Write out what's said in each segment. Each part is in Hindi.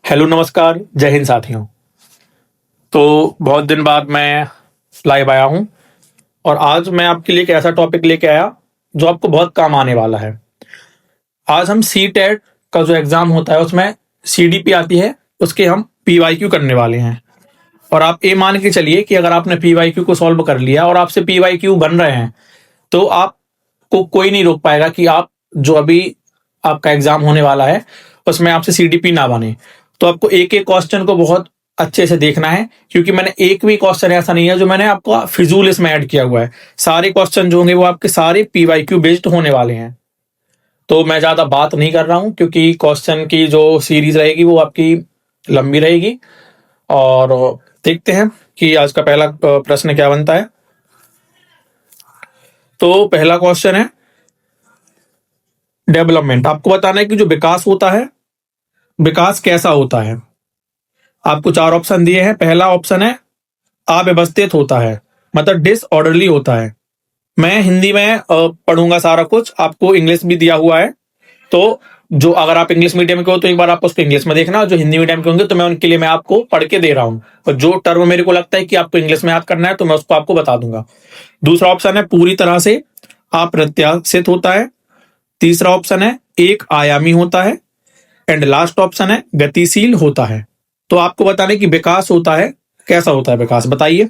हेलो नमस्कार, जय हिंद साथियों। तो बहुत दिन बाद मैं लाइव आया हूँ और आज मैं आपके लिए एक ऐसा टॉपिक लेके आया जो आपको बहुत काम आने वाला है। आज हम सीटेट का जो एग्ज़ाम होता है उसमें सीडीपी आती है, उसके हम पीवाईक्यू करने वाले हैं। और आप ये मान के चलिए कि अगर आपने पीवाईक्यू को सॉल्व कर लिया और आपसे पीवाईक्यू बन रहे हैं, तो आपको कोई नहीं रोक पाएगा कि आप जो अभी आपका एग्ज़ाम होने वाला है उसमें आपसे सीडीपी ना बने। तो आपको एक-एक क्वेश्चन को बहुत अच्छे से देखना है, क्योंकि मैंने एक भी क्वेश्चन ऐसा नहीं है जो मैंने आपको फिजूल इसमें ऐड किया हुआ है। सारे क्वेश्चन जो होंगे वो आपके सारे पीवाईक्यू बेस्ड होने वाले हैं। तो मैं ज़्यादा बात नहीं कर रहा हूँ, क्योंकि क्वेश्चन की जो सीरीज रहेगी वो आपकी लंबी रहेगी। और देखते हैं कि आज का पहला प्रश्न क्या बनता है। तो पहला क्वेश्चन है डेवलपमेंट। आपको बताना है कि जो विकास होता है, विकास कैसा होता है। आपको चार ऑप्शन दिए हैं। पहला ऑप्शन है अव्यवस्थित होता है, मतलब डिसऑर्डरली होता है। मैं हिंदी में पढ़ूंगा सारा कुछ, आपको इंग्लिश भी दिया हुआ है। तो जो अगर आप इंग्लिश मीडियम के हो तो एक बार आप उसको इंग्लिश में देखना, जो हिंदी मीडियम के होंगे तो मैं उनके लिए मैं आपको पढ़ के दे रहा हूँ। और जो टर्म मेरे को लगता है कि आपको इंग्लिश में याद करना है तो मैं उसको आपको बता दूंगा। दूसरा ऑप्शन है पूरी तरह से अप्रत्याशित होता है। तीसरा ऑप्शन है एक आयामी होता है। एंड लास्ट ऑप्शन है गतिशील होता है। तो आपको बताने की विकास होता है, कैसा होता है विकास, बताइए।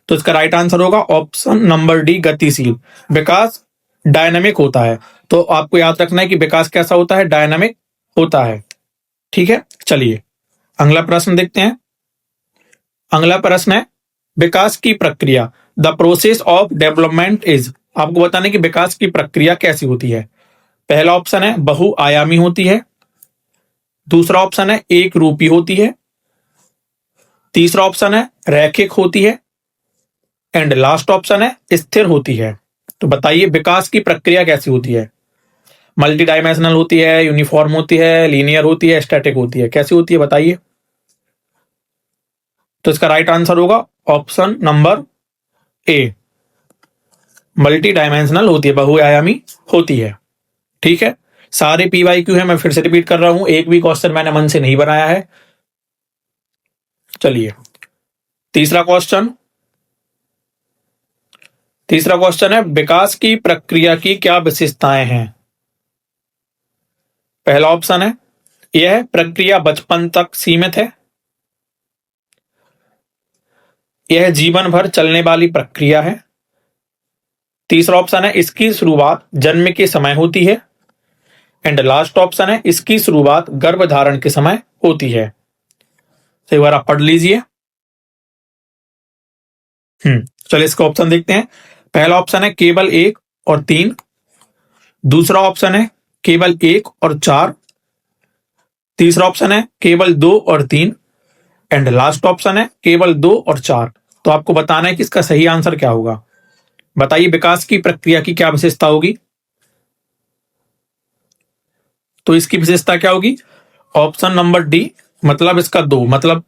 तो इसका राइट आंसर होगा ऑप्शन नंबर डी, गतिशील। विकास डायनामिक होता है। तो आपको याद रखना है कि विकास कैसा होता है, डायनामिक होता है। ठीक है, चलिए अगला प्रश्न देखते हैं। अगला प्रश्न है विकास की प्रक्रिया। The process of development is. आपको बताने की विकास की प्रक्रिया कैसी होती है। पहला ऑप्शन है बहुआयामी होती है। दूसरा ऑप्शन है एक रूपी होती है। तीसरा ऑप्शन है रैखिक होती है। एंड लास्ट ऑप्शन है स्थिर होती है। तो बताइए विकास की प्रक्रिया कैसी होती है। मल्टी डायमेंशनल होती है, यूनिफॉर्म होती है, लीनियर होती है, स्टैटिक होती है, कैसी होती है बताइए। तो इसका राइट आंसर होगा option number A, multi dimensional होती है, बहुआयामी होती है। ठीक है, सारे पीवाईक्यू है, मैं फिर से रिपीट कर रहा हूं, एक भी क्वेश्चन मैंने मन से नहीं बनाया है। चलिए तीसरा क्वेश्चन। तीसरा क्वेश्चन है विकास की प्रक्रिया की क्या विशेषताएं हैं। पहला ऑप्शन है यह प्रक्रिया बचपन तक सीमित है। यह जीवन भर चलने वाली प्रक्रिया है। तीसरा ऑप्शन है इसकी शुरुआत जन्म के समय होती है। एंड लास्ट ऑप्शन है इसकी शुरुआत गर्भधारण के समय होती है। तो एक बार आप पढ़ लीजिए। चलिए इसका ऑप्शन देखते हैं। पहला ऑप्शन है केवल 1 और 3। दूसरा ऑप्शन है केवल 1 और 4। तीसरा ऑप्शन है केवल 2 और 3। एंड लास्ट ऑप्शन है केवल 2 और 4। तो आपको बताना है कि इसका सही आंसर क्या होगा। बताइए विकास की प्रक्रिया की क्या विशेषता होगी। तो इसकी विशेषता क्या होगी, ऑप्शन नंबर डी, मतलब इसका 2, मतलब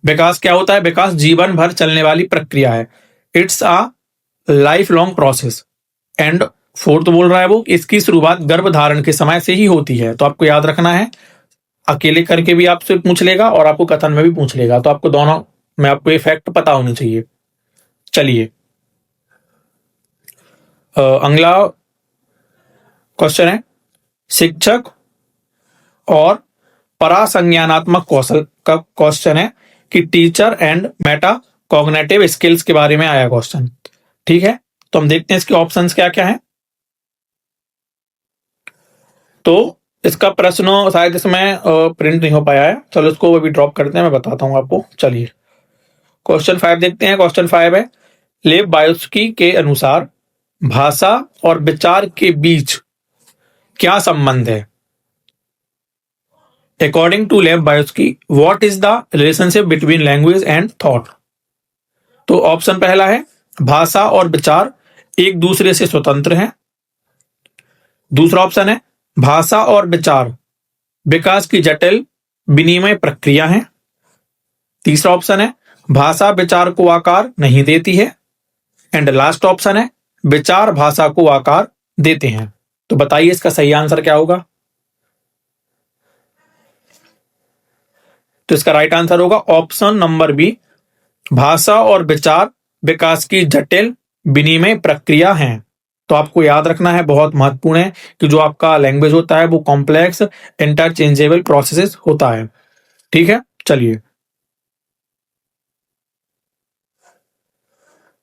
विकास क्या होता है, विकास जीवन भर चलने वाली प्रक्रिया है। It's a life long process. And fourth बोल रहा है वो इसकी शुरुआत गर्भधारण के समय से ही होती है। तो आपको याद रखना है, अकेले करके भी आपसे पूछ लेगा और आपको कथन में भी पूछ लेगा, तो आपको दोनों में आपको ये फैक्ट पता होनी चाहिए। चलिए अगला क्वेश्चन है शिक्षक और परासंज्ञानात्मक कौशल का क्वेश्चन है कि teacher and Meta cognitive skills के बारे में आया क्वेश्चन। ठीक है, तो हम देखते हैं इसके ऑप्शंस क्या क्या हैं। तो इसका प्रश्न शायद इसमें प्रिंट नहीं हो पाया है, चलो इसको अभी ड्रॉप करते हैं, मैं बताता हूं आपको। चलिए क्वेश्चन 5 देखते हैं। क्वेश्चन 5 है लेव बायोस्की के अनुसार भाषा और विचार के बीच क्या संबंध है। According to Lev Vygotsky what is the relationship between language and thought. तो ऑप्शन पहला है भाषा और विचार एक दूसरे से स्वतंत्र हैं। दूसरा ऑप्शन है भाषा और विचार विकास की जटिल विनिमय प्रक्रिया है। तीसरा ऑप्शन है भाषा विचार को आकार नहीं देती है। एंड लास्ट ऑप्शन है विचार भाषा को आकार देते हैं। तो बताइए इसका सही आंसर क्या होगा। तो इसका राइट आंसर होगा ऑप्शन नंबर बी, भाषा और विचार विकास की जटिल विनिमय प्रक्रिया है। तो आपको याद रखना है, बहुत महत्वपूर्ण है कि जो आपका लैंग्वेज होता है वो कॉम्प्लेक्स इंटरचेंजेबल प्रोसेसेस होता है। ठीक है, चलिए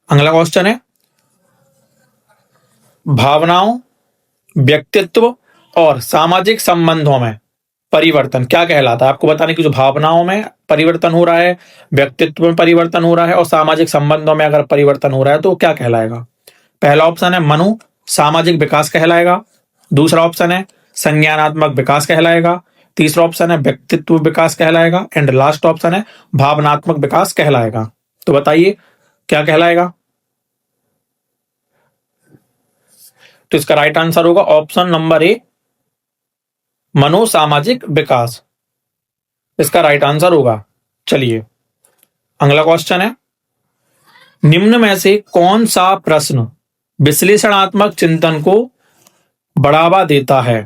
अगला क्वेश्चन है, भावनाओं, व्यक्तित्व और सामाजिक संबंधों में परिवर्तन क्या कहलाता है? आपको बताने की जो भावनाओं में परिवर्तन हो रहा है, व्यक्तित्व में परिवर्तन हो रहा है और सामाजिक संबंधों में अगर परिवर्तन हो रहा है तो क्या कहलाएगा? पहला ऑप्शन है मनो सामाजिक विकास कहलाएगा, दूसरा ऑप्शन है संज्ञानात्मक विकास कहलाएगा, तीसरा ऑप्शन है व्यक्तित्व विकास कहलाएगा एंड लास्ट ऑप्शन है भावनात्मक विकास कहलाएगा। तो बताइए क्या कहलाएगा? तो इसका राइट आंसर होगा ऑप्शन नंबर ए, मनोसामाजिक विकास, इसका राइट आंसर होगा। चलिए अगला क्वेश्चन है, निम्न में से कौन सा प्रश्न विश्लेषणात्मक चिंतन को बढ़ावा देता है?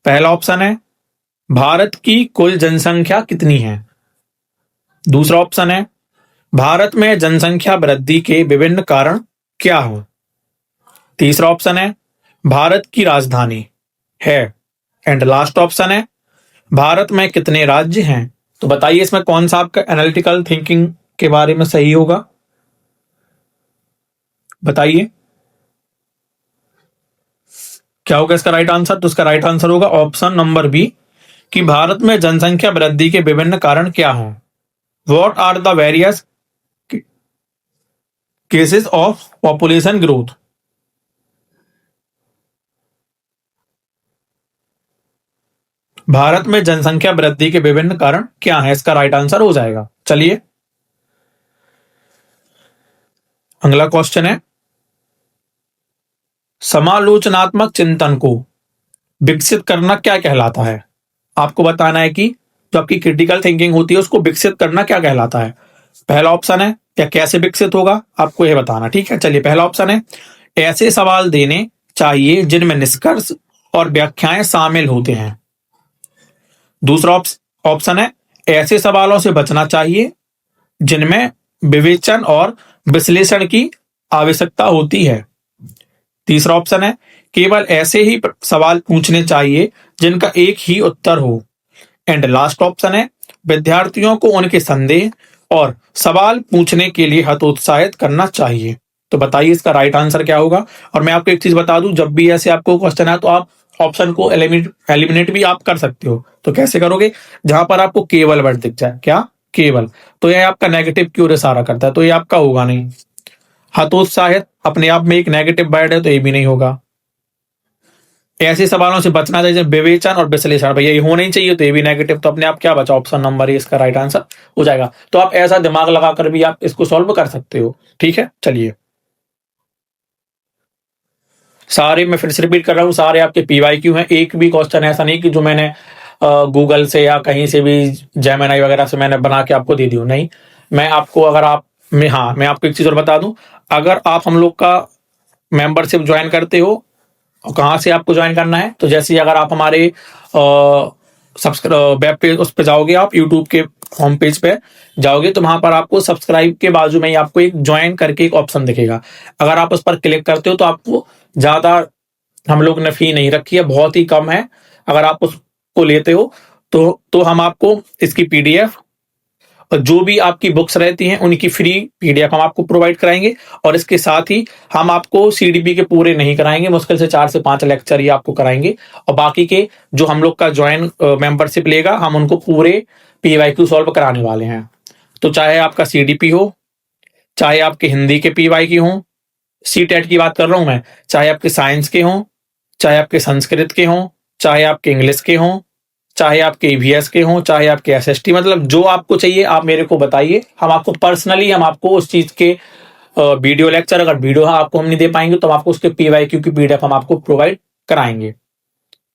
पहला ऑप्शन है भारत की कुल जनसंख्या कितनी है, दूसरा ऑप्शन है भारत में जनसंख्या वृद्धि के विभिन्न कारण क्या हैं, तीसरा ऑप्शन है भारत की राजधानी है एंड लास्ट ऑप्शन है भारत में कितने राज्य हैं। तो बताइए इसमें कौन सा आपका एनालिटिकल थिंकिंग के बारे में सही होगा? बताइए क्या होगा इसका राइट आंसर? तो इसका राइट आंसर होगा ऑप्शन नंबर बी कि भारत में जनसंख्या वृद्धि के विभिन्न कारण क्या हैं। What are the various cases of population growth. Bharat में जनसंख्या वृद्धि के विभिन्न कारण क्या हैं, इसका राइट आंसर हो जाएगा। चलिए अगला क्वेश्चन है, समालोचनात्मक चिंतन को विकसित करना क्या कहलाता है? आपको बताना है कि जो आपकी क्रिटिकल थिंकिंग होती है उसको विकसित करना क्या कहलाता है। पहला ऑप्शन है या कैसे विकसित होगा आपको यह बताना। ठीक है, चलिए पहला ऑप्शन है ऐसे सवाल देने चाहिए जिनमें निष्कर्ष और व्याख्याएं शामिल होते हैं, दूसरा ऑप्शन है ऐसे सवालों से बचना चाहिए जिनमें विवेचन और विश्लेषण की आवश्यकता होती है, तीसरा ऑप्शन है केवल ऐसे ही सवाल पूछने चाहिए जिनका एक ही उत्तर हो एंड लास्ट ऑप्शन है विद्यार्थियों को उनके संदेह और सवाल पूछने के लिए हतोत्साहित करना चाहिए। तो बताइए इसका राइट आंसर क्या होगा? और मैं आपको एक चीज बता दूं, जब भी ऐसे आपको क्वेश्चन है तो आप ऑप्शन को एलिमिनेट भी आप कर सकते हो। तो कैसे करोगे? जहां पर आपको केवल वर्ड दिख जाए, क्या केवल, तो यह आपका नेगेटिव की ओर इशारा करता है, तो ये आपका होगा नहीं। हतोत्साहित अपने आप में एक नेगेटिव वर्ड है तो ये भी नहीं होगा। ऐसे सवालों से बचना चाहिए विवेचन और विश्लेषण, भैया ये होना ही चाहिए तो ये भी नेगेटिव, तो अपने आप क्या बचा? ऑप्शन नंबर ए इसका राइट आंसर हो जाएगा। तो आप ऐसा दिमाग लगाकर भी आप इसको सॉल्व कर सकते हो। ठीक है, चलिए सारे मैं फिर से रिपीट कर रहा हूँ, सारे आपके PYQ हैं, एक भी क्वेश्चन ऐसा नहीं कि जो मैंने गूगल से या कहीं से भी जेमिनी वगैरह से मैंने बना के आपको दे दी हूँ, नहीं। मैं आपको अगर आप मैं आपको एक चीज और बता दूं, अगर आप हम लोग का मेंबरशिप ज्वाइन करते हो और कहाँ से आपको ज्वाइन करना है, तो जैसे अगर आप हमारे सब्सक्राइब वेब पे उस पे जाओगे, आप यूट्यूब के होम पेज पे जाओगे तो वहां पर आपको सब्सक्राइब के बाजू में ही आपको एक ज्वाइन करके एक ऑप्शन दिखेगा। अगर आप उस पर क्लिक करते हो तो आपको ज्यादा हम लोग ने फी नहीं रखी है, बहुत ही कम है। अगर आप उसको लेते हो तो हम आपको इसकी PDF और जो भी आपकी बुक्स रहती हैं उनकी फ्री PDF हम आपको प्रोवाइड कराएंगे और इसके साथ ही हम आपको CDP के पूरे नहीं कराएंगे, मुश्किल से 4 से 5 लेक्चर ही आपको कराएंगे और बाकी के जो हम लोग का ज्वाइन मेंबरशिप लेगा हम उनको पूरे PYQ सॉल्व कराने वाले हैं। तो चाहे आपका CDP हो, चाहे आपके हिंदी के PYQ हो, CTET की बात कर रहा हूं मैं, चाहे आपके साइंस के हों, चाहे आपके संस्कृत के हों, चाहे आपके इंग्लिश के हों, चाहे आपके EVS के हों, चाहे आपके SST, मतलब जो आपको चाहिए आप मेरे को बताइए, हम आपको पर्सनली हम आपको उस चीज के वीडियो लेक्चर, अगर वीडियो आपको हम नहीं दे पाएंगे तो आपको उसके PYQ की PDF हम आपको प्रोवाइड कराएंगे।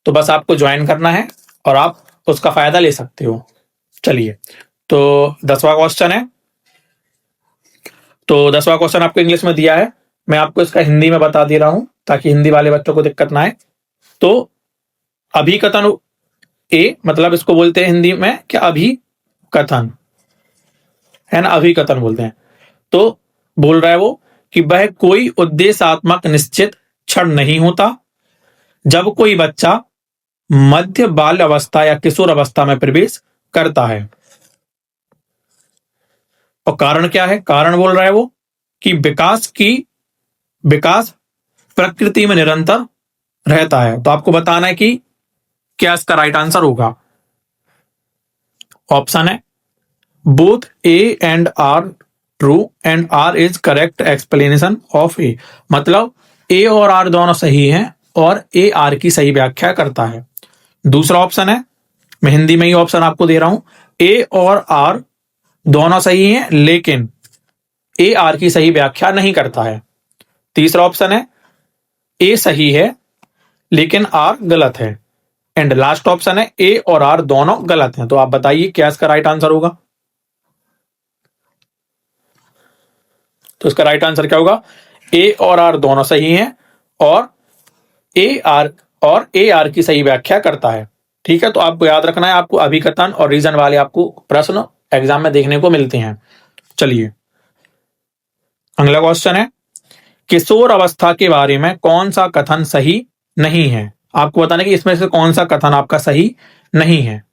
तो बस आपको ज्वाइन करना है और आप उसका फायदा ले सकते हो। चलिए तो 10वां क्वेश्चन है, तो 10वां क्वेश्चन आपको इंग्लिश में दिया है, मैं आपको इसका हिंदी में बता दे रहा हूं ताकि हिंदी वाले बच्चों को दिक्कत ना आए। तो अभिकथन ए मतलब इसको बोलते हैं हिंदी में क्या, अभिकथन, है ना, अभिकथन बोलते हैं। तो बोल रहा है वो कि वह कोई उद्देश्यात्मक निश्चित क्षण नहीं होता जब कोई बच्चा मध्य बाल अवस्था या किशोर अवस्था में प्रवेश करता है। और कारण क्या है, कारण बोल रहा है वो कि विकास प्रकृति में निरंतर रहता है। तो आपको बताना है कि क्या इसका राइट आंसर होगा। ऑप्शन है both A and R true and R is correct explanation of A, मतलब ए और आर दोनों सही हैं और ए आर की सही व्याख्या करता है। दूसरा ऑप्शन है, मैं हिंदी में ही ऑप्शन आपको दे रहा हूं, ए और आर दोनों सही हैं लेकिन ए आर की सही व्याख्या नहीं करता है। तीसरा ऑप्शन है ए सही है लेकिन आर गलत है। एंड लास्ट ऑप्शन है ए और आर दोनों गलत हैं। तो आप बताइए क्या इसका राइट आंसर होगा। तो इसका राइट आंसर क्या होगा, ए और आर दोनों सही हैं और ए आर की सही व्याख्या करता है। ठीक है, तो आपको याद रखना है, आपको अभिकथन और रीजन वाले आपको प्रश्न एग्जाम में देखने को मिलते हैं। चलिए अगला क्वेश्चन है, किशोर अवस्था के बारे में कौन सा कथन सही नहीं है। आपको बताना कि इसमें से कौन सा कथन आपका सही नहीं है।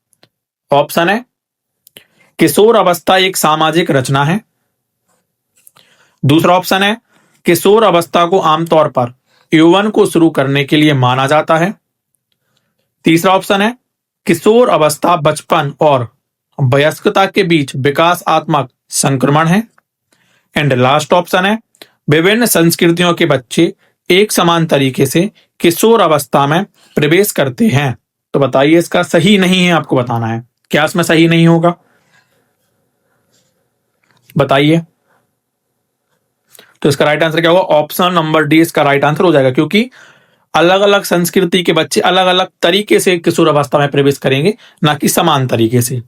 ऑप्शन है किशोर अवस्था एक सामाजिक रचना है। दूसरा ऑप्शन है किशोर अवस्था को आमतौर पर यौवन को शुरू करने के लिए माना जाता है। तीसरा ऑप्शन है किशोर अवस्था बचपन और वयस्कता के बीच विकासात्मक संक्रमण है। एंड लास्ट ऑप्शन है विभिन्न संस्कृतियों के बच्चे एक समान तरीके से किशोर अवस्था में प्रवेश करते हैं। तो बताइए इसका सही नहीं है, आपको बताना है क्या इसमें सही नहीं होगा, बताइए। तो इसका राइट आंसर क्या होगा, ऑप्शन नंबर डी इसका राइट आंसर हो जाएगा, क्योंकि अलग अलग संस्कृति के बच्चे अलग अलग तरीके से किशोर अवस्था में प्रवेश करेंगे, ना कि समान तरीके से।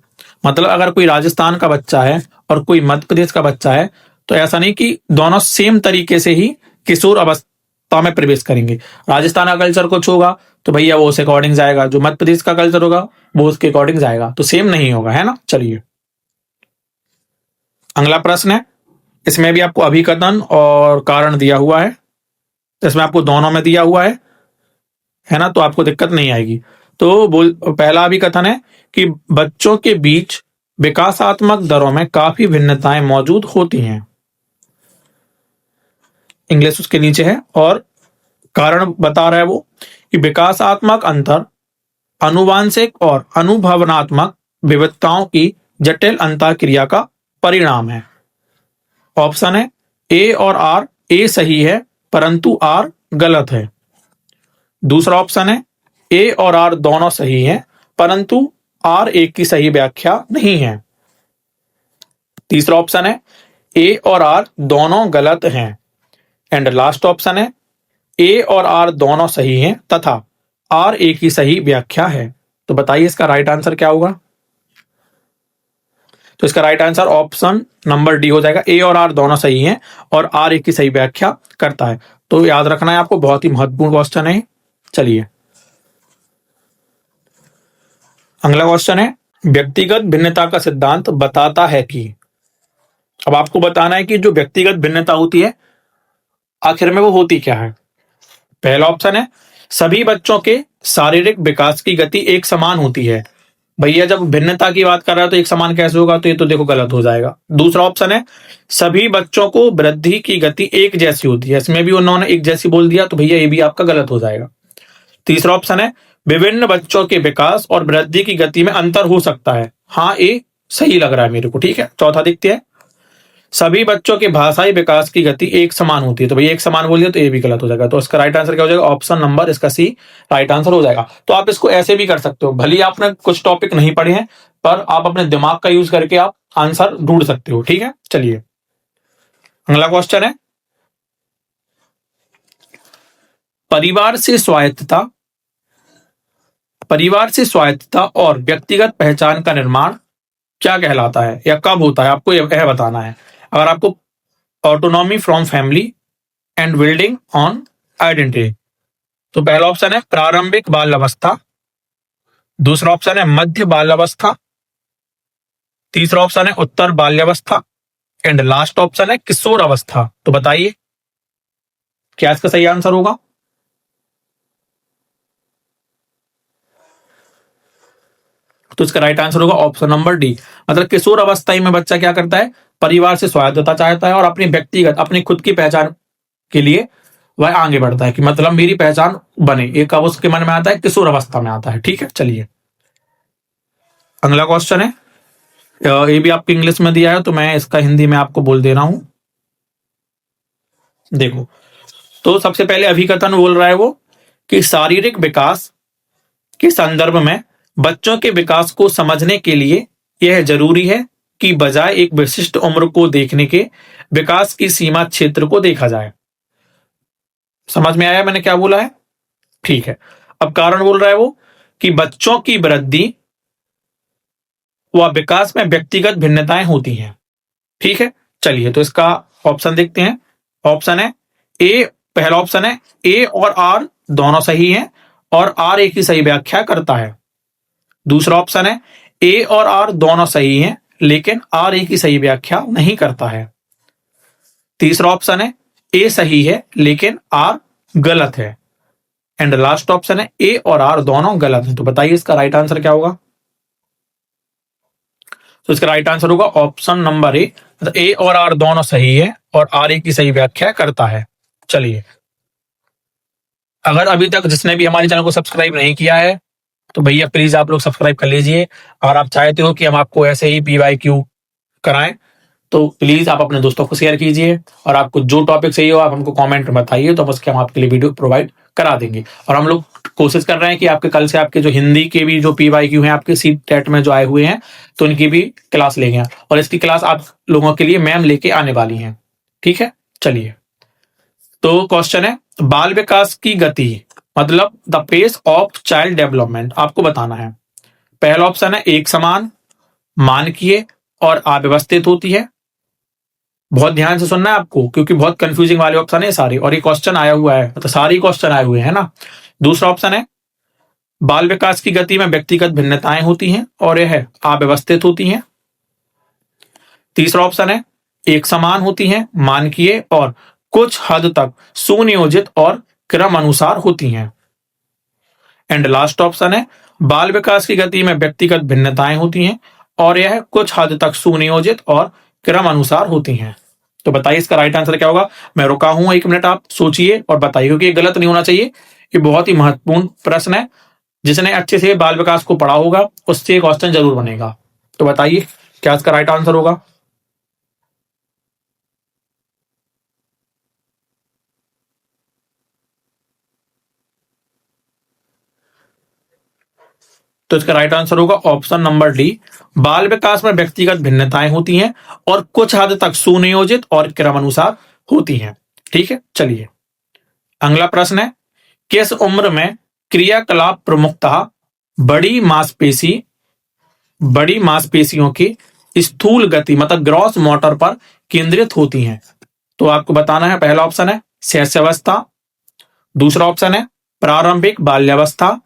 मतलब अगर कोई राजस्थान का बच्चा है और कोई मध्य प्रदेश का बच्चा है तो ऐसा नहीं कि दोनों सेम तरीके से ही किशोर अवस्था में प्रवेश करेंगे। राजस्थान का कल्चर कुछ होगा तो भैया वो उसके अकॉर्डिंग जाएगा, जो मध्य प्रदेश का कल्चर होगा वो उसके अकॉर्डिंग जाएगा, तो सेम नहीं होगा, है ना। चलिए अगला प्रश्न है, इसमें भी आपको अभिकथन और कारण दिया हुआ है, इसमें आपको दोनों में दिया हुआ है ना, तो आपको दिक्कत नहीं आएगी। तो पहला अभिकथन है कि बच्चों के बीच विकासात्मक दरों में काफी भिन्नताएं मौजूद होती हैं, इंग्लिश उसके नीचे है। और कारण बता रहा है वो कि विकासात्मक अंतर आनुवांशिक और अनुभवनात्मक विविधताओं की जटिल अंतःक्रिया का परिणाम है। ऑप्शन है ए और आर, ए सही है परंतु आर गलत है। दूसरा ऑप्शन है ए और आर दोनों सही हैं परंतु आर एक की सही व्याख्या नहीं है। तीसरा ऑप्शन है ए और आर दोनों गलत हैं। एंड लास्ट ऑप्शन है ए और आर दोनों सही हैं तथा आर ए की सही व्याख्या है। तो बताइए इसका राइट आंसर क्या होगा। तो इसका right answer option number D हो जाएगा, ए और आर दोनों सही हैं और आर एक की सही व्याख्या करता है। तो याद रखना है आपको, बहुत ही महत्वपूर्ण क्वेश्चन है। चलिए अगला क्वेश्चन है, व्यक्तिगत भिन्नता का सिद्धांत बताता है कि। अब आपको बताना है कि जो व्यक्तिगत भिन्नता होती है आखिर में वो होती क्या है। पहला ऑप्शन है सभी बच्चों के शारीरिक विकास की गति एक समान होती है। भैया जब भिन्नता की बात कर रहा है तो एक समान कैसे होगा, तो ये तो देखो गलत हो जाएगा। दूसरा ऑप्शन है सभी बच्चों को वृद्धि की गति एक जैसी होती है, इसमें भी उन्होंने एक जैसी बोल दिया तो भैया ये भी आपका गलत हो जाएगा। तीसरा ऑप्शन है विभिन्न बच्चों के विकास और वृद्धि की गति में अंतर हो सकता है, हाँ ये सही लग रहा है मेरे को, ठीक है। चौथा देखते हैं, सभी बच्चों के भाषाई विकास की गति एक समान होती है, तो भैया एक समान बोलिए तो ये भी गलत हो जाएगा। तो इसका राइट आंसर क्या हो जाएगा, ऑप्शन नंबर इसका सी राइट आंसर हो जाएगा। तो आप इसको ऐसे भी कर सकते हो, भले ही आपने कुछ टॉपिक नहीं पढ़े हैं पर आप अपने दिमाग का यूज करके आप आंसर ढूंढ सकते हो, ठीक है। चलिए अगला क्वेश्चन है, परिवार से स्वायत्तता और व्यक्तिगत पहचान का निर्माण क्या कहलाता है या कब होता है, आपको यह बताना है। अगर आपको autonomy from family and building on identity, तो पहला ऑप्शन है प्रारंभिक बाल अवस्था। दूसरा ऑप्शन है मध्य बाल्यावस्था, तीसरा ऑप्शन है उत्तर बाल्यावस्था, एंड लास्ट ऑप्शन है किशोर अवस्था। तो बताइए क्या इसका सही आंसर होगा? तो इसका राइट आंसर होगा ऑप्शन नंबर डी। मतलब किशोर अवस्था में बच्चा क्या करता है, परिवार से स्वायत्तता चाहता है और अपनी व्यक्तिगत, अपनी खुद की पहचान के लिए वह आगे बढ़ता है कि मतलब मेरी पहचान बने, एक अब उसके मन में आता है, किशोर अवस्था में आता है। ठीक है, चलिए अगला क्वेश्चन है। ये भी आपको इंग्लिश में दिया है तो मैं इसका हिंदी में आपको बोल दे रहा हूं। देखो, तो सबसे पहले अभिकथन बोल रहा है वो कि शारीरिक विकास के संदर्भ में बच्चों के विकास को समझने के लिए यह जरूरी है कि बजाय एक विशिष्ट उम्र को देखने के विकास की सीमा क्षेत्र को देखा जाए। समझ में आया मैंने क्या बोला है? ठीक है। अब कारण बोल रहा है वो कि बच्चों की वृद्धि व विकास में व्यक्तिगत भिन्नताएं होती हैं। ठीक है, चलिए तो इसका ऑप्शन देखते हैं। ऑप्शन है ए, पहला ऑप्शन है ए और आर दोनों सही हैं और आर एक ही सही व्याख्या करता है। दूसरा ऑप्शन है ए और आर दोनों सही हैं लेकिन आर एक ही सही व्याख्या नहीं करता है। तीसरा ऑप्शन है ए सही है लेकिन आर गलत है। एंड लास्ट ऑप्शन है ए और आर दोनों गलत है। तो बताइए इसका राइट आंसर क्या होगा? तो इसका राइट आंसर होगा ऑप्शन नंबर ए, मतलब ए और आर दोनों सही है और आर एक की सही व्याख्या करता है। चलिए, अगर अभी तक जिसने भी हमारे चैनल को सब्सक्राइब नहीं किया है तो भैया प्लीज आप लोग सब्सक्राइब कर लीजिए। और आप चाहते हो कि हम आपको ऐसे ही PYQ कराएं तो प्लीज आप अपने दोस्तों को शेयर कीजिए और आपको जो टॉपिक चाहिए हो आप हमको कमेंट में बताइए, तो उसके हम आपके लिए वीडियो प्रोवाइड करा देंगे। और हम लोग कोशिश कर रहे हैं कि आपके कल से आपके जो हिंदी के भी जो PYQ हैं आपके सीट टेट में जो आए हुए हैं तो उनकी भी क्लास लेंगे और इसकी क्लास आप लोगों के लिए मैम लेके आने वाली हैं। ठीक है, चलिए तो क्वेश्चन है बाल विकास की गति, मतलब the pace of child development आपको बताना है। पहला ऑप्शन है एक समान, मानकीय और अव्यवस्थित होती है। बहुत ध्यान से सुनना है आपको क्योंकि बहुत कंफ्यूजिंग वाले ऑप्शन है सारे और ये क्वेश्चन आया हुआ है, मतलब सारे क्वेश्चन आए हुए हैं ना। दूसरा ऑप्शन है बाल विकास की गति में व्यक्तिगत भिन्नताएं होती हैं और यह अव्यवस्थित होती हैं। तीसरा ऑप्शन है एक समान होती हैं, मानकीय और कुछ हद तक सुनियोजित और क्रम अनुसार होती हैं। एंड लास्ट ऑप्शन है बाल विकास की गति में व्यक्तिगत भिन्नताएं होती हैं और यह कुछ हद तक सुनियोजित और क्रम अनुसार होती हैं। तो बताइए इसका राइट आंसर क्या होगा? मैं रुका हूं, एक मिनट आप सोचिए और बताइए क्योंकि ये गलत नहीं होना चाहिए। ये बहुत ही महत्वपूर्ण प्रश्न है, जिसने अच्छे से बाल विकास को पढ़ा होगा उससे क्वेश्चन जरूर बनेगा। तो बताइए क्या इसका राइट आंसर होगा? तो इसका राइट आंसर होगा ऑप्शन नंबर डी, बाल विकास में व्यक्तिगत भिन्नताएं होती हैं और कुछ हद तक सुनियोजित और क्रमानुसार होती हैं। ठीक है, चलिए अगला प्रश्न है किस उम्र में क्रियाकलाप प्रमुखतः बड़ी मांसपेशियों की स्थूल गति मतलब ग्रॉस मोटर पर केंद्रित होती हैं? तो आपको बताना है। पहला ऑप्शन है शैशवावस्था, दूसरा ऑप्शन है प्रारंभिक बाल्यावस्था,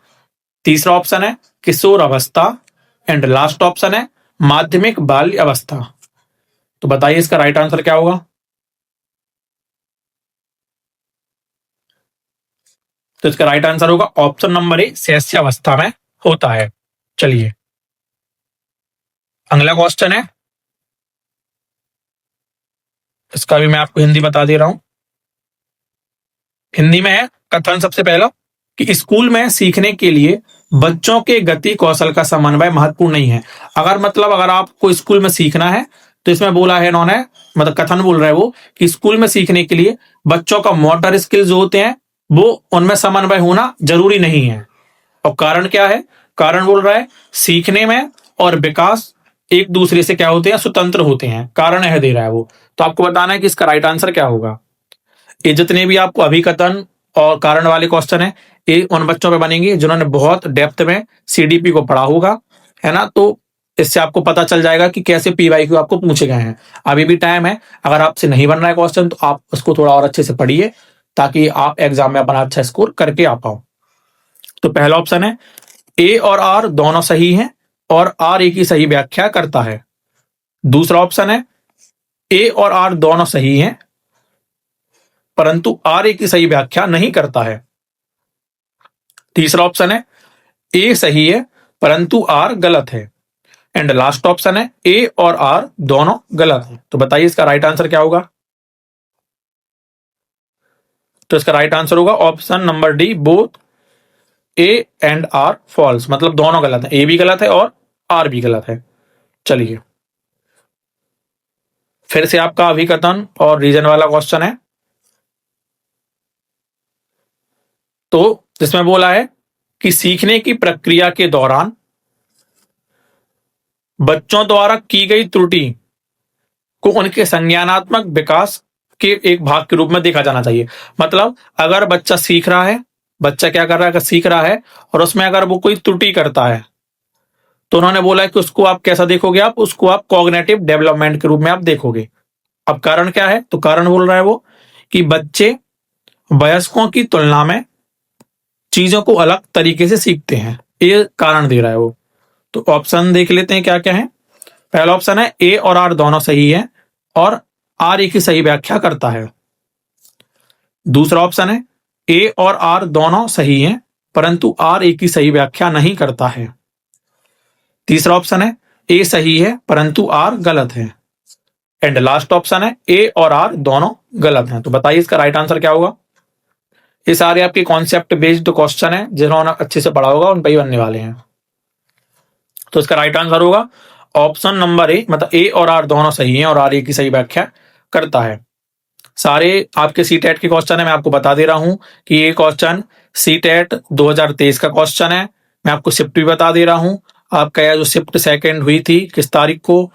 तीसरा ऑप्शन है किशोर अवस्था एंड लास्ट ऑप्शन है माध्यमिक बाल्य अवस्था। तो बताइए इसका राइट आंसर क्या होगा? तो इसका राइट आंसर होगा ऑप्शन नंबर ए, शैशवावस्था में होता है। चलिए अगला क्वेश्चन है, इसका भी मैं आपको हिंदी बता दे रहा हूं। हिंदी में है कथन सबसे पहला कि स्कूल में सीखने के लिए बच्चों के गति कौशल का समन्वय महत्वपूर्ण नहीं है। अगर आपको स्कूल में सीखना है तो इसमें बोला है इन्होंने, मतलब कथन बोल रहे हैं वो कि स्कूल में सीखने के लिए बच्चों का मोटर स्किल जो होते हैं वो उनमें समन्वय होना जरूरी नहीं है। और कारण क्या है? कारण बोल रहा है सीखने में और विकास एक दूसरे से क्या होते हैं, स्वतंत्र होते हैं। कारण यह दे रहा है वो। तो आपको बताना है कि इसका राइट आंसर क्या होगा। ये जितने भी आपको अभिकथन और कारण वाले क्वेश्चन है ये उन बच्चों पे बनेंगे जिन्होंने बहुत डेप्थ में CDP को पढ़ा होगा, है ना। तो इससे आपको पता चल जाएगा कि कैसे PYQ आपको पूछे गए हैं। अभी भी टाइम है, अगर आपसे नहीं बन रहा है क्वेश्चन तो आप उसको थोड़ा और अच्छे से पढ़िए ताकि आप एग्जाम में अपना अच्छा स्कोर करके आ पाओ। तो पहला ऑप्शन है ए और आर दोनों सही हैं और आर ए की सही व्याख्या करता है। दूसरा ऑप्शन है ए और आर दोनों सही हैं परंतु आर ए की सही व्याख्या नहीं करता है। तीसरा ऑप्शन है ए सही है परंतु आर गलत है। एंड लास्ट ऑप्शन है ए और आर दोनों गलत है। तो बताइए इसका राइट आंसर क्या होगा? तो इसका राइट आंसर होगा option number D, both A and R false, मतलब दोनों गलत है, ए भी गलत है और आर भी गलत है। चलिए फिर से आपका अभिकथन और रीजन वाला क्वेश्चन है। तो जिसमें बोला है कि सीखने की प्रक्रिया के दौरान बच्चों द्वारा की गई त्रुटि को उनके संज्ञानात्मक विकास के एक भाग के रूप में देखा जाना चाहिए। मतलब अगर बच्चा सीख रहा है, बच्चा क्या कर रहा है, अगर सीख रहा है और उसमें अगर वो कोई त्रुटि करता है तो उन्होंने बोला है कि उसको आप कैसा देखोगे, आप उसको आप कॉग्निटिव डेवलपमेंट के रूप में आप देखोगे। अब कारण क्या है? तो कारण बोल रहा है वो कि बच्चे वयस्कों की तुलना में चीजों को अलग तरीके से सीखते हैं, ये कारण दे रहा है वो। तो ऑप्शन देख लेते हैं क्या क्या है। पहला ऑप्शन है ए और आर दोनों सही है और आर ए की सही व्याख्या करता है। दूसरा ऑप्शन है ए और आर दोनों सही हैं परंतु आर ए की सही व्याख्या नहीं करता है। तीसरा ऑप्शन है ए सही है परंतु आर गलत है। एंड लास्ट ऑप्शन है ए और आर दोनों गलत हैं। तो बताइए इसका राइट आंसर क्या होगा? ये सारे आपके कॉन्सेप्ट बेस्ड क्वेश्चन है, जिन्होंने अच्छे से पढ़ा होगा उन पर ही बनने वाले हैं। तो इसका राइट आंसर होगा ऑप्शन नंबर ए, मतलब ए और आर दोनों सही हैं और आर ए की सही व्याख्या करता है। सारे आपके सीटेट के क्वेश्चन है, मैं आपको बता दे रहा हूं कि ये क्वेश्चन सीटेट 2023 का क्वेश्चन है। मैं आपको शिफ्ट भी बता दे रहा हूं। आपका यह जो शिफ्ट सेकंड हुई थी किस तारीख को,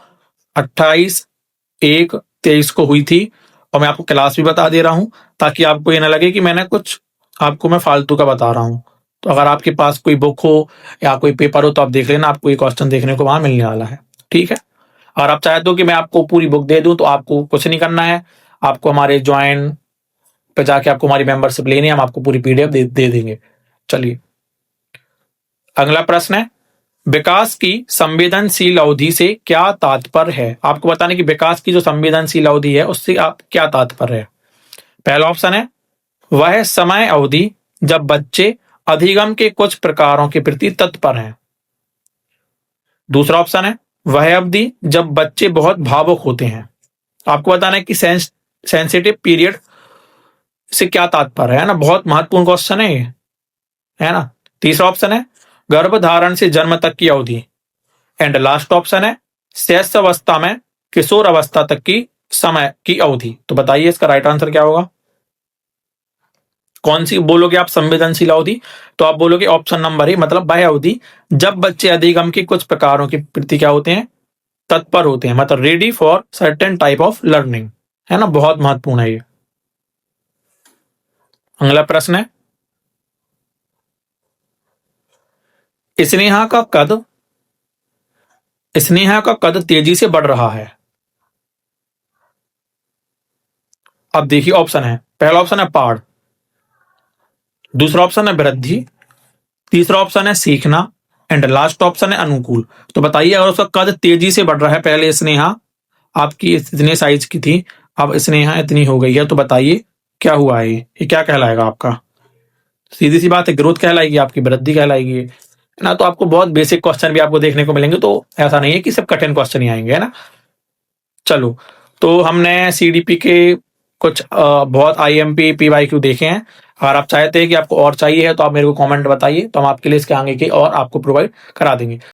28/1/23 को हुई थी। और मैं आपको क्लास भी बता दे रहा हूं ताकि आपको ये ना लगे कि मैंने कुछ आपको मैं फालतू का बता रहा हूं। तो अगर आपके पास कोई बुक हो या कोई पेपर हो तो आप देख लेना, आपको ये क्वेश्चन देखने को वहां मिलने वाला है। ठीक है, और आप चाहते हो कि मैं आपको पूरी बुक दे दूं तो आपको कुछ नहीं करना है, आपको हमारे ज्वाइन पे जाके आपको हमारी मेंबरशिप लेनी है, हम आपको पूरी पीडीएफ दे देंगे। चलिए अगला प्रश्न है, विकास की संवेदनशील अवधि से क्या तात्पर्य है? आपको बताने की विकास की जो संवेदनशील अवधि है उससे आप क्या तात्पर्य है। पहला ऑप्शन है वह समय अवधि जब बच्चे अधिगम के कुछ प्रकारों के प्रति तत्पर हैं। दूसरा ऑप्शन है वह अवधि जब बच्चे बहुत भावुक होते हैं। आपको बताना है कि सेंसिटिव पीरियड से क्या तात्पर्य है ना, बहुत महत्वपूर्ण क्वेश्चन है ये, है ना। तीसरा ऑप्शन है गर्भधारण से जन्म तक की अवधि। एंड लास्ट ऑप्शन है शैशवावस्था में किशोर अवस्था तक की समय की अवधि। तो बताइए इसका राइट आंसर क्या होगा? कौन सी बोलोगे आप संवेदनशील अवधि? तो आप बोलोगे ऑप्शन नंबर ए, मतलब वह अवधि जब बच्चे अधिगम के कुछ प्रकारों के प्रति क्या होते हैं, तत्पर होते हैं, मतलब ready for certain type of learning, है ना। बहुत महत्वपूर्ण है ये। अगला प्रश्न है, स्नेहा का कद तेजी से बढ़ रहा है। अब देखिए ऑप्शन है, पहला ऑप्शन है पाढ़, दूसरा ऑप्शन है वृद्धि, तीसरा ऑप्शन है सीखना, एंड लास्ट ऑप्शन है अनुकूल। तो बताइए अगर उसका कद तेजी से बढ़ रहा है, पहले स्नेहा आपकी इतने साइज की थी, अब स्नेहा इतनी हो गई है, तो बताइए क्या हुआ है, ये क्या कहलाएगा आपका? सीधी सी बात है, ग्रोथ कहलाएगी आपकी, वृद्धि कहलाएगी, है ना। तो आपको बहुत बेसिक क्वेश्चन भी आपको देखने को मिलेंगे, तो ऐसा नहीं है कि सिर्फ कठिन क्वेश्चन ही आएंगे, है ना। चलो, तो हमने सीडीपी के कुछ बहुत आईएमपी पीवाईक्यू देखे हैं। अगर आप चाहते हैं कि आपको और चाहिए है तो आप मेरे को कमेंट बताइए, तो हम आपके लिए इसके आगे के और आपको प्रोवाइड करा देंगे।